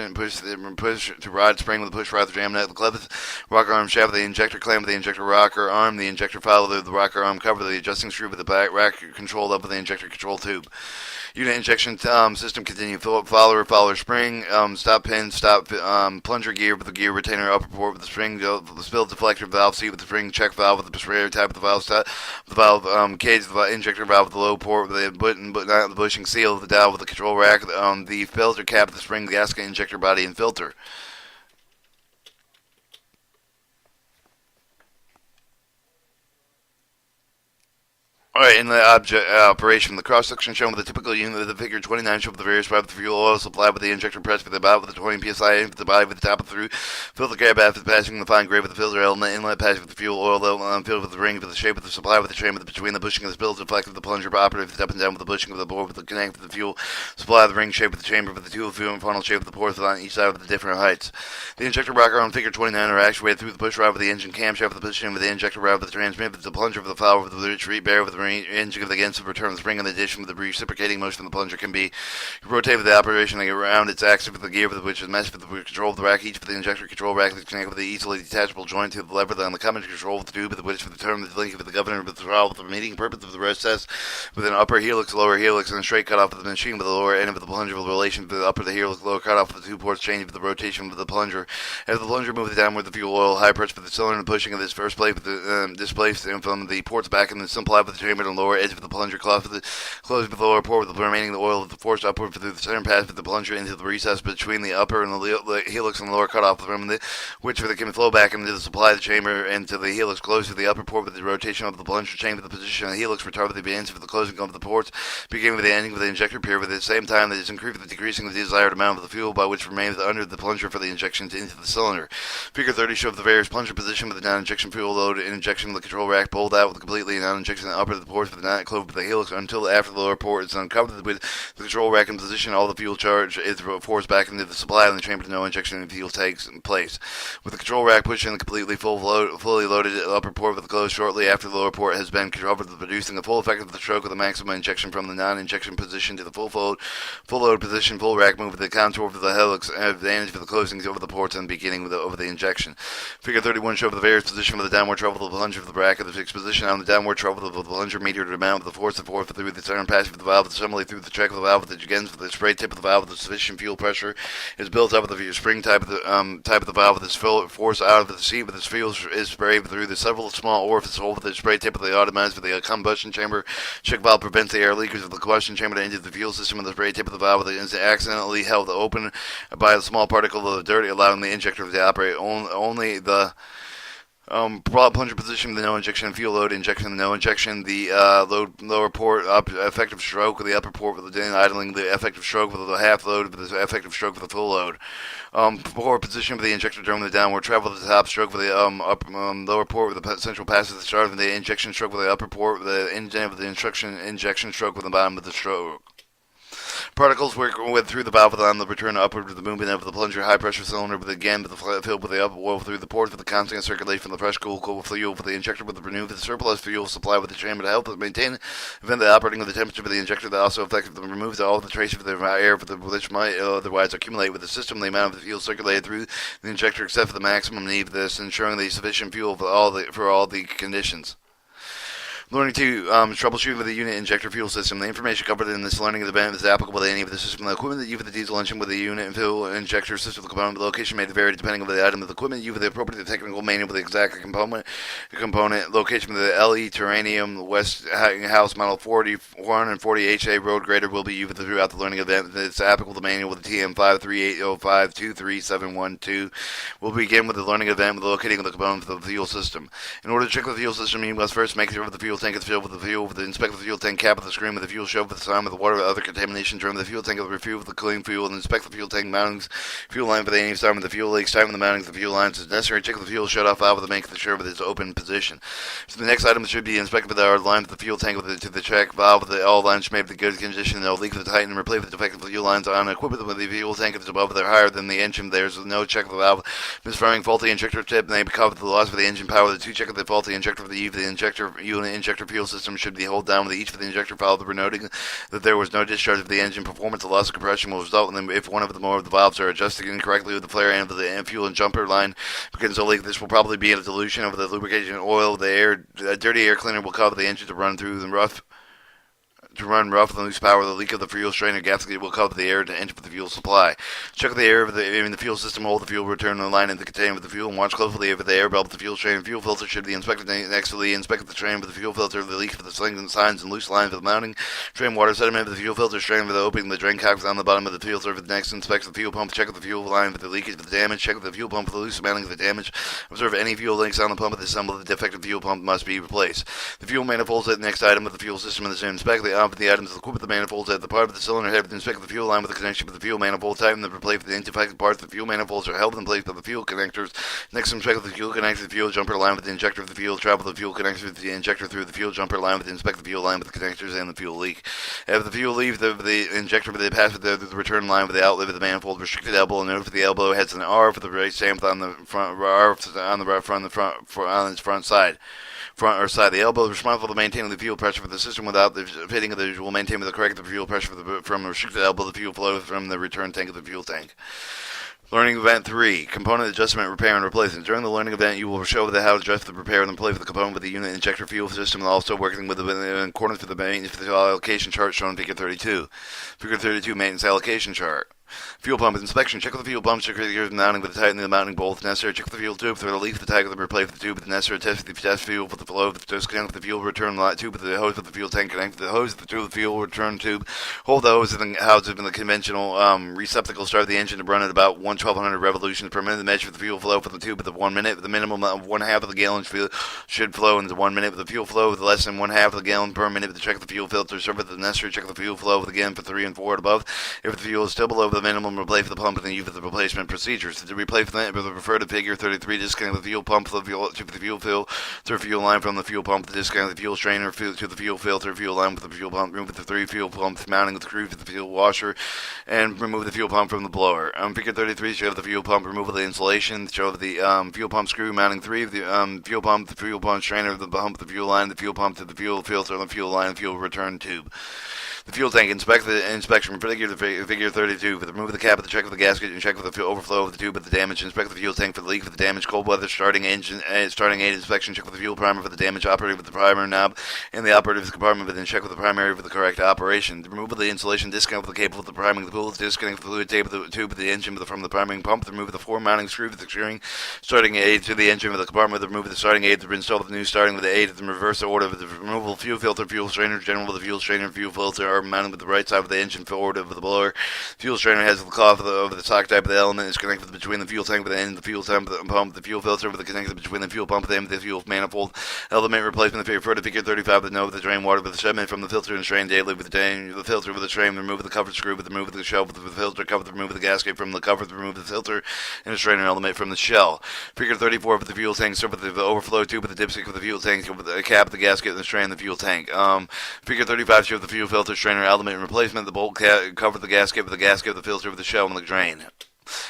to rod spring with the push rod, the jam nut, the clevis, rocker arm shaft, the injector clamp with the injector rocker arm, the injector follower, the rocker arm cover, the adjusting screw with the back rack controlled up with the injector control tube. Unit injection system continue. Follower spring, stop pin, stop plunger gear with the gear retainer, upper port with the spring, the spill deflector valve seat with the spring, check valve with the sprayer type of the valve, cage, the injector valve with the low port with the button, not the bushing seal, the dial with the control rack, the filter cap, the spring, the gasket, injector body, and filter. Alright, in the object operation, the cross-section shown with the typical unit of the figure 29 shows the various pipe with the fuel oil supply with the injector press with the bottom with the 20 psi in with the body with the top of the through, filter cap after passing the fine grade with the filter element, inlet passing with the fuel oil filled with the ring with the shape of the supply with the chamber between the bushing of the spill deflect with the plunger operative with the up and down with the bushing of the bore with the connect with the fuel supply the ring shape with the chamber with the tool fuel and funnel shape with the ports on each side with the different heights. The injector rocker on figure 29 are actuated through the push rod with the engine camshaft with the pushing with the injector rod with the transmit with the plunger with the flower with the retreat bear with the engine of the against the return of the spring in addition with the reciprocating motion of the plunger can be rotated with the operation around its axis with the gear with which is meshed with the control of the rack, each with the injector control rack is connected with the easily detachable joint to the lever on the common control with the tube with which for the term of the link with the governor with the throttle with the meeting purpose of the recess with an upper helix, lower helix, and a straight cutoff of the machine with the lower end of the plunger with the relation to the upper the helix, lower cutoff with the two ports change with the rotation with the plunger. As the plunger moves downward, the fuel oil high pressure with the cylinder and pushing of this first plate with the displaced from the ports back in the supply with the chamber and lower edge of the plunger cloth with the closed with the lower port with the remaining the oil with the forced upward through the center pass with the plunger into the recess between the upper and the helix and the lower cutoff from the which can flow back into the supply of the chamber and to the helix closed to the upper port with the rotation of the plunger chamber the position of the helix retard with the advance of the closing of the ports beginning with the ending of the injector period with the same time that is increased with the decreasing of the desired amount of the fuel by which remains under the plunger for the injections into the cylinder. Figure 30 shows the various plunger position with the non-injection fuel load and injection with the control rack pulled out with completely non-injection in the upper of the ports with the non-closed with the helix until after the lower port is uncovered with the control rack in position. All the fuel charge is forced back into the supply and the chamber. No injection of fuel takes place. With the control rack pushing the completely fully loaded upper port with the close shortly after the lower port has been covered with producing the full effect of the stroke with the maximum injection from the non-injection position to the full load position, full rack move with the contour of the helix advantage for the closings over the ports and beginning with over the injection. Figure 31 shows the various position with the downward travel of the plunger of the bracket, the fixed position on the downward travel of the plunger meter to amount with the force of force through the center pass with the valve assembly through the check of the valve with the again with the spray tip of the valve with the sufficient fuel pressure is built up with the spring type of the valve with this force out of the seat with this fuel is sprayed through the several small orifices hole with the spray tip of the automatic with the combustion chamber check valve prevents the air leakage of the combustion chamber to enter the fuel system with the spray tip of the valve with the accidentally held open by a small particle of the dirt allowing the injector to operate only the plunger position, the no injection, fuel load injection, the no injection, the lower port effective stroke with the upper port with the idling, the effective stroke with the half load with the effective stroke with the full load. Port position with the injector during the downward travel with the top stroke with the lower port with the central pass at the start of the injection stroke with the upper port with the engine with the injection stroke with the bottom of the stroke. Particles work through the valve on the return upward with the movement of the plunger high pressure cylinder with filled with the upper oil through the ports with the constant circulation from the fresh cool fuel with the injector with the renewed with the surplus fuel supply with the chamber to help maintain prevent the operating of the temperature of the injector that also effectively removes all the traces of the air which might otherwise accumulate with the system the amount of the fuel circulated through the injector except for the maximum need of this ensuring the sufficient fuel for all the conditions. Learning to troubleshoot with the unit injector fuel system. The information covered in this learning event is applicable to any of the system. The equipment that you for the diesel engine with the unit and fuel injector system component. The location may vary depending on the item of the equipment. You for the appropriate technical manual with the exact component. Location of the LE Terranium West House Model 440 HA road grader will be used throughout the learning event. It's applicable to manual with the TM53805-23712. We'll begin with the learning event with locating the components of the fuel system. In order to check the fuel system, you must first make sure the fuel tank is filled with the fuel, inspect the fuel tank cap with the screen with the fuel shoved with the sign with the water or other contamination, drum the fuel tank with the refuel with the clean fuel, and inspect the fuel tank mountings, fuel line for the any sign with the fuel leaks, time with the mountings, the fuel lines is necessary, check the fuel shut off valve with the make sure with its open position. So the next item should be inspected with our line with the fuel tank with to the check valve with the all lines made with the good condition, no leak with the tighten and replace with defective fuel lines on equipment with the fuel tank if it's above or higher than the engine. There's no check of the valve misfiring faulty injector tip, and they cover the loss of the engine power. The two check of the faulty injector for the injector unit injector fuel system should be held down with each of the injector valve, noting that there was no discharge of the engine performance. The loss of compression will result in if one of the more of the valves are adjusted incorrectly with the flare end of the fuel and jumper line begins to leak. This will probably be a dilution of the lubrication oil. The dirty air cleaner will cause the engine to run rough and loose power. The leak of the fuel strainer gasket will cover the air to enter the fuel supply. Check the air in the fuel system. Hold the fuel return the line in the container with the fuel and watch closely if the air belt, the fuel strainer, and fuel filter should be inspected next to the inspect the strain with the fuel filter, the leak of the slings and signs and loose lines of the mounting, drain water sediment with the fuel filter, strain with the opening the drain cocks on the bottom of the filter. With the next inspect the fuel pump. Check the fuel line with the leakage of the damage. Check the fuel pump for the loose mounting of the damage. Observe any fuel links on the pump. Assemble the defective fuel pump must be replaced. The fuel manifolds at the next item of the fuel system in the same inspect the items of the equipment. The manifolds at the part of the cylinder head with inspect the fuel line with the connection with the fuel manifold. Tighten the replace the defective parts. The fuel manifolds are held in place by the fuel connectors. Next, inspect the fuel connector, the fuel jumper line with the injector of the fuel. Travel the fuel connector with the injector through the fuel jumper line with inspect the fuel line with the connectors and the fuel leak. Have the fuel leave the injector with the pass with the return line with the outlet of the manifold. Restricted elbow and note for the elbow heads an R for the raised stamp on the front R on the front side. Front or side. The elbow is responsible for maintaining the fuel pressure for the system. Without the fitting of the will maintain with the correct the fuel pressure from a restricted elbow. The fuel flow from the return tank of the fuel tank. Learning Event 3, Component Adjustment, Repair, and Replacement. During the learning event, you will show how to adjust the repair and replace the component with the unit injector fuel system, and also working with in accordance with the maintenance allocation chart shown in Figure 32. Figure 32, Maintenance Allocation Chart. Fuel pump inspection. Check with the fuel pump. Check with the mounting with the tightening the mounting bolts necessary. Check with the fuel tube for the leak of the tag of the replace the tube with the necessary test the test fuel for the flow of the disconnect with the fuel return tube with the hose with the fuel tank. Connect the hose with the fuel return tube. Hold the hose and house it in the conventional receptacle. Start the engine to run at about 1200 revolutions per minute. The measure for the fuel flow for the tube with the 1 minute. The minimum of 1/2 of the gallon should flow into 1 minute. With the fuel flow with less than 1/2 of the gallon per minute. To check the fuel filter. Serve with the necessary. Check the fuel flow with again for 3 and 4 and above. If the fuel is still below the minimum, replace the pump and then use the replacement procedures. To replace the refer to Figure 33, disconnect the fuel pump to the fuel line from the fuel pump, disconnect the fuel strainer to the fuel filter, fuel line with the fuel pump, remove the 3 fuel pumps, mounting the screw to the fuel washer, and remove the fuel pump from the blower. Figure 33 show the fuel pump, remove the insulation, show the fuel pump screw, mounting 3 of the fuel pump strainer, the pump, the fuel line, the fuel pump to the fuel filter, the fuel line, fuel return tube. The fuel tank, inspect the inspection figure 32. For the remove the cap of the check of the gasket and check for the overflow of the tube of the damage. Inspect the fuel tank for the leak of the damage. Cold weather starting aid inspection. Check for the fuel primer for the damage. Operative with the primer knob in the operative compartment. Within check with the primary for the correct operation. The removal of the insulation. Disconnect with the cable of the priming the pool. Disconnect the fluid tape of the tube of the engine from the priming pump. The remove the 4 mounting screw with the steering starting aid to the engine of the compartment. The remove the starting aid to install the new starting with the aid. The reverse order of the removal fuel filter, fuel strainer, general with the fuel strainer, fuel filter are mounted with the right side of the engine forward of the blower. Fuel strainer has the cloth over the sock type of the element is connected between the fuel tank with the end of the fuel tank pump. The fuel filter with the connected between the fuel pump and the fuel manifold. Element replacement. The figure 35 with no with the drain water with the sediment from the filter and strain daily with the filter with the strain. Remove the cover screw with the remove the shell with the filter cover. Remove the gasket from the cover. Remove the filter and the strainer element from the shell. Figure 34 with the fuel tank. Start with the overflow tube with the dipstick with the fuel tank with the cap, the gasket, and the strain, the fuel tank. Figure 35 shows the fuel filter strainer element replacement. The bolt cover the gasket with the gasket, the filter with the shell, and the drain.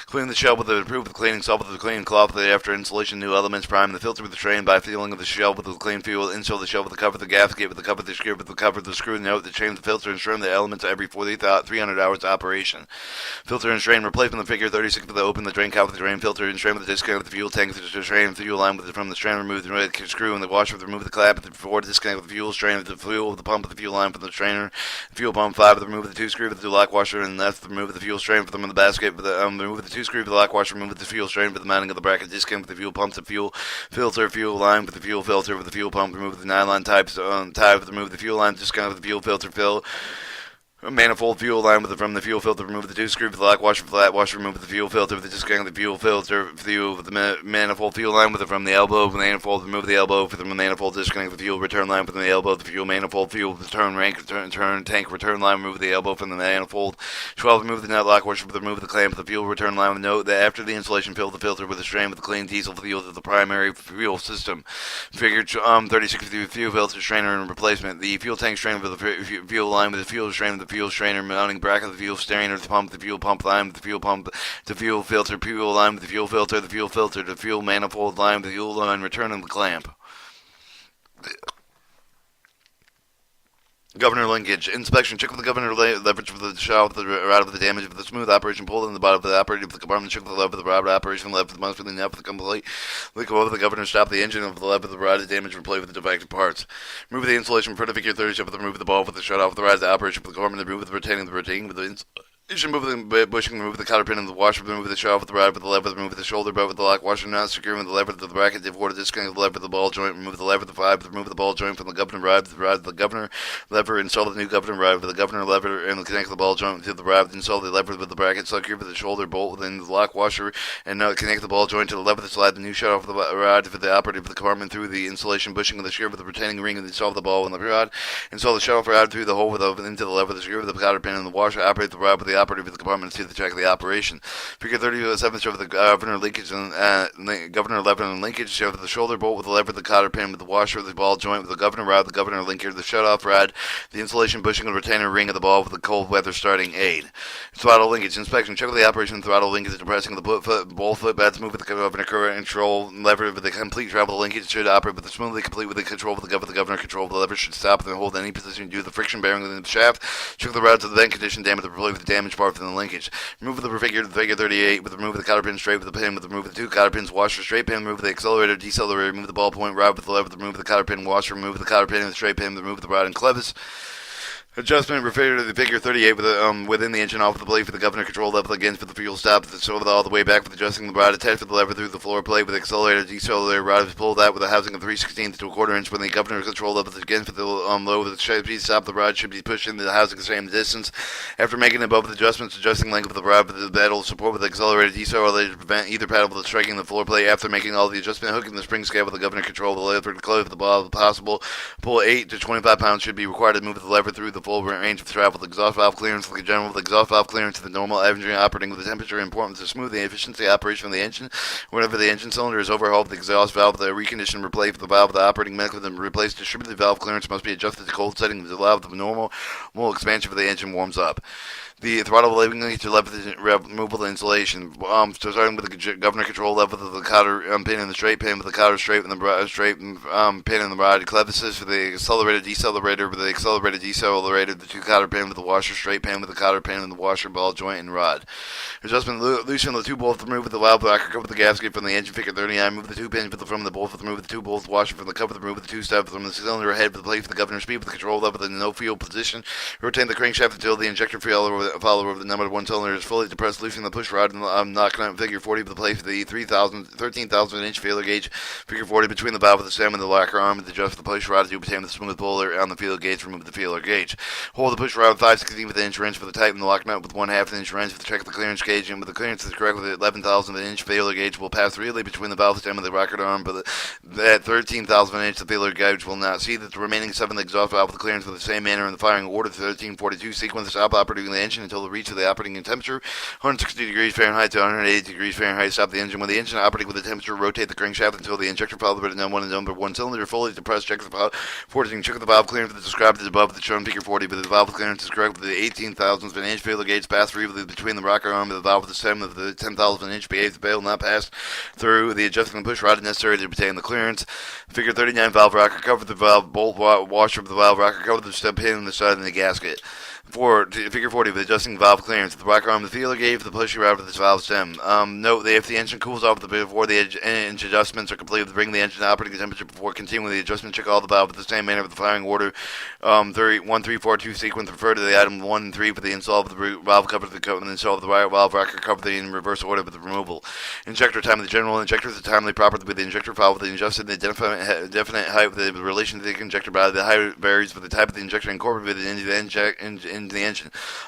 Clean the shell with the improved cleaning solve with the cleaning cloth after installation. New elements prime the filter with the strain by filling of the shell with the clean fuel. Install the shell with the cover the gasket with the cover the screw with the cover the screw. Note the change the filter and strain the elements every 300 hours operation. Filter and strain replacement. The figure 36 with the open the drain cap with the drain filter and strain with the disconnect with the fuel tank with the strain fuel line with from the strain. Remove the screw and the washer. Remove the clap with the forward disconnect with the fuel strain with the fuel with the pump with the fuel line from the strainer. Fuel pump 5 with the remove the 2 screw with the lock washer and left remove the fuel strain for them in the basket with the remove the 2 screw with the lock washer, remove the fuel strain with the mounting of the bracket, disconnect with the fuel pump, the fuel filter, fuel line with the fuel filter with the fuel pump, remove the nylon types, remove the fuel line, disconnect with the fuel filter, fill manifold fuel line from the fuel filter. Remove the 2 screw with the lock washer, flat washer. Remove the fuel filter with the disconnect the fuel filter with the manifold fuel line from the elbow. Manifold. Remove the elbow from the manifold. Disconnect the fuel return line from the elbow. The fuel manifold. Fuel return tank return line. Remove the elbow from the manifold. 12. Remove the nut lock washer. Remove the clamp of the fuel return line. Note that after the installation, fill the filter with a strain with the clean diesel fuel to the primary fuel system. Figure 36 with the fuel filter strainer and replacement. The fuel tank strainer with the fuel line with the fuel strain with the fuel strainer mounting bracket, the fuel strainer, the fuel pump line with the fuel pump, the fuel filter, fuel line with the fuel filter, the fuel manifold line with the fuel line, returning the clamp. Governor linkage. Inspection. Check with the governor leverage for the shot of the rod of the damage of the smooth operation. Pull in the bottom of the operating of the compartment. Check with the lever of the rod operation. Left of the mouse within the for the complete. Leak over the governor. Stop the engine of the lever of the rod of damage. Replay with the defective parts. Remove the insulation from figure 30. Check with the remove the ball with the shut off the rod of the operation for the compartment. Remove the retaining with the you should move the bushing, remove the cotter pin in the washer, remove the shaft with the rod with the lever, remove the shoulder bolt with the lock washer, not secure with the lever to the bracket, divorce, disconnect the lever with the ball joint, remove the lever with the five, remove the ball joint from the governor rod, the governor lever, install the new governor rod with the governor lever, and connect the ball joint to the rod, install the lever with the bracket, secure with the shoulder bolt within the lock washer, and connect the ball joint to the lever to slide the new shut off the rod for the operative of the compartment through the insulation bushing of the shear with the retaining ring, and install the ball in the rod, install the shut off rod through the hole into the lever, the shear with the cotter pin in the washer, operate the rod with the operative of the compartment to the track of the operation. Figure 37 show the governor linkage and governor lever and linkage. Show the shoulder bolt with the lever, the cotter pin with the washer, the ball joint with the governor rod, the governor linker, the shut-off rod, the insulation bushing and retainer ring of the ball with the cold weather starting aid. Throttle linkage inspection. Check with the operation throttle linkage depressing the both foot pads. Move with the governor current control lever with the complete travel linkage should operate with the smoothly complete with the control with the governor control. The lever should stop and hold any position due to the friction bearing within the shaft. Check the rod to the vent condition damage the replay with the damaged part within the linkage. Remove the figure 38 with remove the cotter pin straight with the pin with remove the two cotter pins washer straight pin remove the accelerator decelerator remove the ballpoint rod with the lever remove the cotter pin washer remove the cotter pin and the straight pin remove the rod and clevis. Adjustment refer to the figure 38 with within the engine off of the blade for the governor control level against for the fuel stop so all the way back with adjusting the rod attached with the lever through the floor plate with the accelerator decelerator rod is pulled out with a housing of 3/16 to a quarter inch when the governor control level again for the low with the speed stop the rod should be pushed into the housing the same distance after making above the adjustments adjusting length of the rod with the pedal support with the accelerator decelerator to prevent either pedal from striking the floor plate after making all the adjustment hooking the spring scale with the governor control the lever to close the ball possible pull 8 to 25 pounds should be required to move the lever through the full range of travel. The exhaust valve clearance, the general with exhaust valve clearance to the normal average operating with the temperature important to smooth the efficiency operation of the engine. Whenever the engine cylinder is overhauled, the exhaust valve, the recondition, replace the valve, the operating mechanism, replace distributed valve clearance must be adjusted to cold settings to allow the normal expansion for the engine warms up. The throttle linkage to removable insulation. So starting with the governor control level of the cotter pin and the straight pin with the cotter straight and the straight pin and the rod clevises for the accelerator decelerator with the accelerator decelerator the two cotter pin with the washer straight pin with the cotter pin and the washer ball joint and rod. Adjustment loosen the two bolts remove the valve bracket cover the gasket from the engine figure 39 move the two pins from the bolt remove the two bolts washer from the cover remove the two steps from the cylinder head with the plate for the governor speed with the control level in the no fuel position rotate the crankshaft until the injector follower of the number one cylinder is fully depressed, loosening the push rod and knocking out figure 40 with the plate for the 13,000 inch feeler gauge, figure 40 between the valve of the stem and the locker arm, and adjust the push rod to obtain the smooth puller on the feeler gauge, remove the feeler gauge. Hold the push rod 5/16 with an inch wrench for the tighten the lock nut with 1/2 inch wrench for the check the clearance gauge, and with the clearance is correct with the 11,000 inch feeler gauge will pass freely between the valve stem and the rocket arm, but at 13,000 inch the feeler gauge will not. See that the remaining 7 exhaust valve with the clearance with the same manner in the firing order 1342 sequence stop operating the engine until the reach of the operating temperature 160 degrees Fahrenheit to 180 degrees Fahrenheit. Stop the engine when the engine operating with the temperature. Rotate the crankshaft until the injector valve and number one cylinder fully depressed. Check the valve forcing. Check the valve clearance that described as above the shown figure 40. But the valve clearance is correct with the 18,000 inch feeler gauge pass through between the rocker arm and the valve of the stem of the 10,000 inch behave the bail not pass through the adjusting push rod necessary to obtain the clearance. Figure 39 valve rocker cover the valve bolt washer of the valve rocker cover the step pin on the side and the gasket. Figure 40 with adjusting valve clearance. The rocker arm, the feeler gauge, the push rod for this valve stem. Note that if the engine cools off before the engine adjustments are completed, bring the engine operating temperature before continuing the adjustment. Check all the valve with the same manner with the firing order 1, 3, 4, 2 sequence. Refer to the item 1 and 3 for the install of the valve cover and the install of the valve rocker cover in reverse order with the removal. Injector time of the general injector is timely properly with the injector valve with the adjusted definite height with the relation to the injector body. The height varies with the type of the injector incorporated into the engine.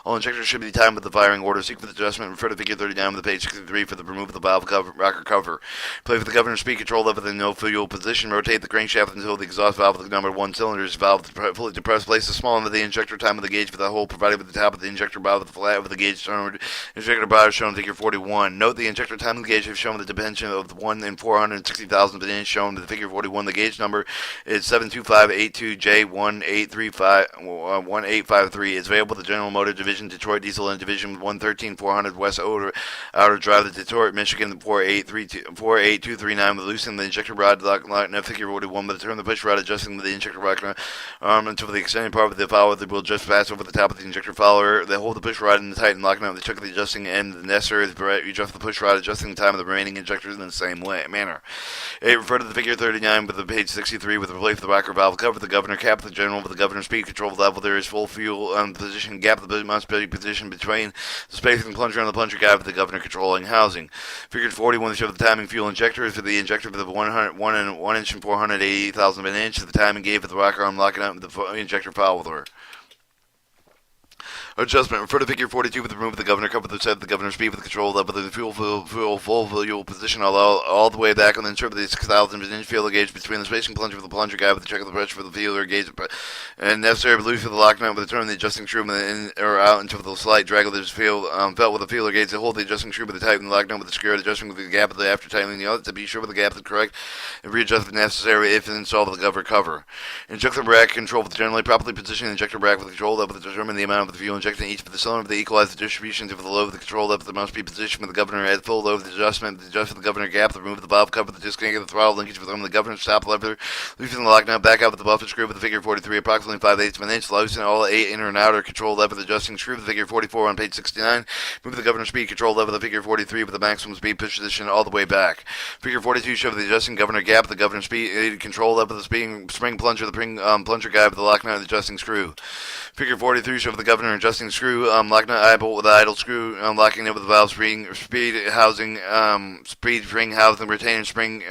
All injectors should be timed with the firing order. Seek for the adjustment. Refer to figure 39 with the page 63 for the remove of the valve rocker cover. Play with the governor speed control lever in no fuel position. Rotate the crankshaft until the exhaust valve of the number one cylinder is valve fully depressed. Place the small end of the injector time of the gauge for the hole provided with the top of the injector valve with the flat of the gauge turned. Injector bar shown in figure 41. Note the injector time of the gauge has shown the dimension of the 1 in 460,000 of an inch shown in the figure 41. The gauge number is 72582J1853. It's available. The General Motor Division, Detroit Diesel and Division 113-400 West Outer Drive, the Detroit, Michigan 48239, with loosening the injector rod lock figure 41, with the turn the push rod adjusting the injector rod arm until the extended part of the follower will just pass over the top of the injector follower. They hold the push rod in the tight and locking out the chuck of the adjusting end. The necessary you adjust the push rod, adjusting the time of the remaining injectors in the same manner. 8. Refer to the figure 39 with the page 63 with the relief of the rocker valve cover, the governor cap, the general with the governor speed control level. There is full fuel position gap. The must be positioned between the spacing plunger and the plunger guide with the governor controlling housing. Figure 41 shows the timing fuel injector for the injector for the 1 inch and 480,000 of an inch. The timing gave for the rocker arm locking out with the injector follower. Adjustment. Refer to figure 42 with the remove of the governor cover, the set of the governor speed with the control level, the full fuel position all the way back, and then ensure the 6,000 inch feeler gauge between the spacing plunger with the plunger guide with the check of the pressure for the feeler gauge, and necessary loose for the lock nut with the turn the adjusting screw in or out until the slight drag of the felt with the feeler gauge to hold the adjusting screw with the tighten the lock nut with the screw adjusting with the gap of the after tightening the other to be sure with the gap is correct and readjust if necessary if install the governor cover. Injector rack control with the generally properly positioned injector rack with the control level to determine the amount of the fuel injected in each of the cylinder. They equalize the distribution of the load of the control level that must be positioned with the governor at full load. The adjustment to adjust for the governor gap, the remove the valve cover, the disconnect of the throttle linkage with the governor stop lever, loosen the lock nut back out with the buffer screw with the figure 43, approximately 5/8 of an inch, loosen all 8 inner and outer control lever, the adjusting screw, the figure 44 on page 69, move the governor speed control lever, the figure 43 with the maximum speed position all the way back. Figure 42 shows the adjusting governor gap, the governor speed control lever, the spring plunger, the plunger guide with the lock nut and the adjusting screw. Figure 43 shows the governor adjusting screw, lock nut eyebolt with the idle screw, locking it with the valve speed housing, speed spring housing, retainer spring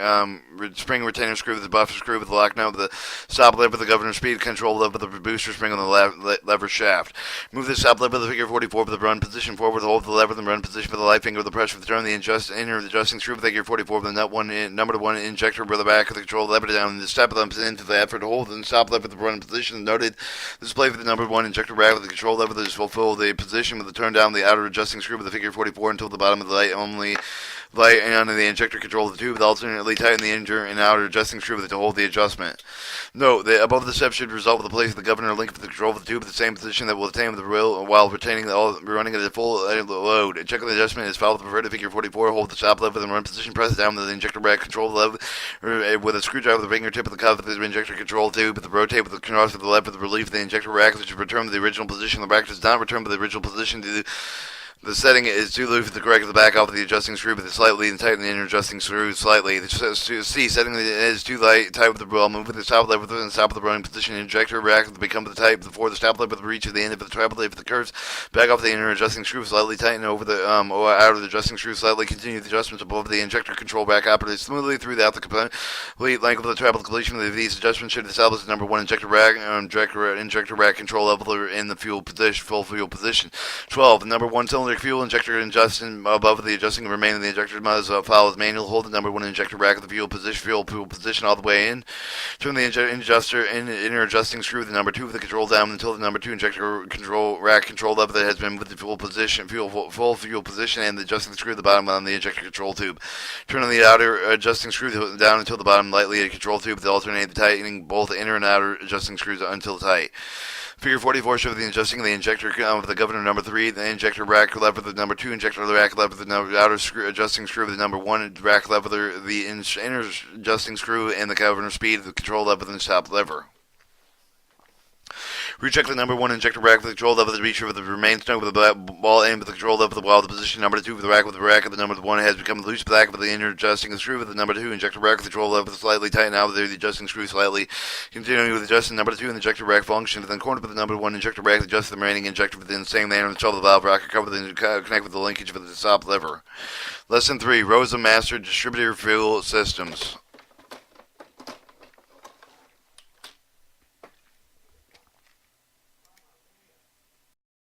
retainer screw with the buffer screw with the lock nut with the stop lever, the governor speed control lever, the booster spring on the lever shaft. Move the stop lever, the figure 44 with the run position forward, hold the lever, the run position for the light finger with the pressure for the turn, the inner adjusting screw, figure 44 with the number 1 injector with the back of the control lever down, and the step of them into the effort to hold and stop lever the run position. Noted display for the number 1 injector rack with the control lever that is fulfill the position with the turn down the outer adjusting screw with the figure 44 until the bottom of the light and under the injector control of the tube, alternately tighten the inner and outer adjusting screw to hold the adjustment. Note that above the step should result with the place of the governor link for the control of the tube at the same position that will attain with the rail while retaining running at a full load. Check the adjustment is followed with the preferred figure 44. Hold the stop lever, then run position, press down with the injector rack control lever with a screwdriver with the fingertip of the cuff of the injector control tube, with the rotate with the cross of the lever with the relief of the injector rack, which return to the original position. The rack does not return to the original position due to the setting is too loose to correct the back off of the adjusting screw, but slightly and tighten the inner adjusting screw slightly. C, setting is too tight with the ball. Move with the stop lever and stop of the running position. Injector rack to become the type before the stop lever reach of the end of the treble lever the curves. Back off the inner adjusting screw slightly, tighten over the out of the adjusting screw slightly. Continue the adjustments above the injector control rack operated smoothly throughout the complete length of the treble. The completion of these adjustments should establish the number 1 injector rack injector rack control level in the full fuel position. 12. The number 1 cylinder fuel injector adjusting above the adjusting remaining the injector must follows manual. Hold the number 1 injector rack of the fuel position all the way in. Turn the inner adjusting screw with the number 2 of the control down until the number 2 injector control rack control lever that has been with the full fuel position and the adjusting screw at the bottom on the injector control tube. Turn on the outer adjusting screw down until the bottom lightly at control tube to alternate the tightening both inner and outer adjusting screws until tight. Figure 44 shows the adjusting of the injector with the governor number 3, the injector rack lever, the number 2 injector rack lever, the outer adjusting screw with the number 1 rack lever, the inner adjusting screw, and the governor speed, the control lever, and the stop lever. Recheck the number 1 injector rack with the control lever, the reacher with the remains snug with the ball aim with the control lever, while the position number 2 with the rack of the number 1 has become loose back with the inner adjusting the screw with the number 2 injector rack with the control lever slightly tighten out with the adjusting screw slightly. Continuing with adjusting number 2 in the injector rack function, then corner with the number 1 injector rack, adjust the remaining injector within the same manner and install the valve rocker cover then connect with the linkage with the stop lever. Lesson 3: Rosa Master Distributor Fuel Systems.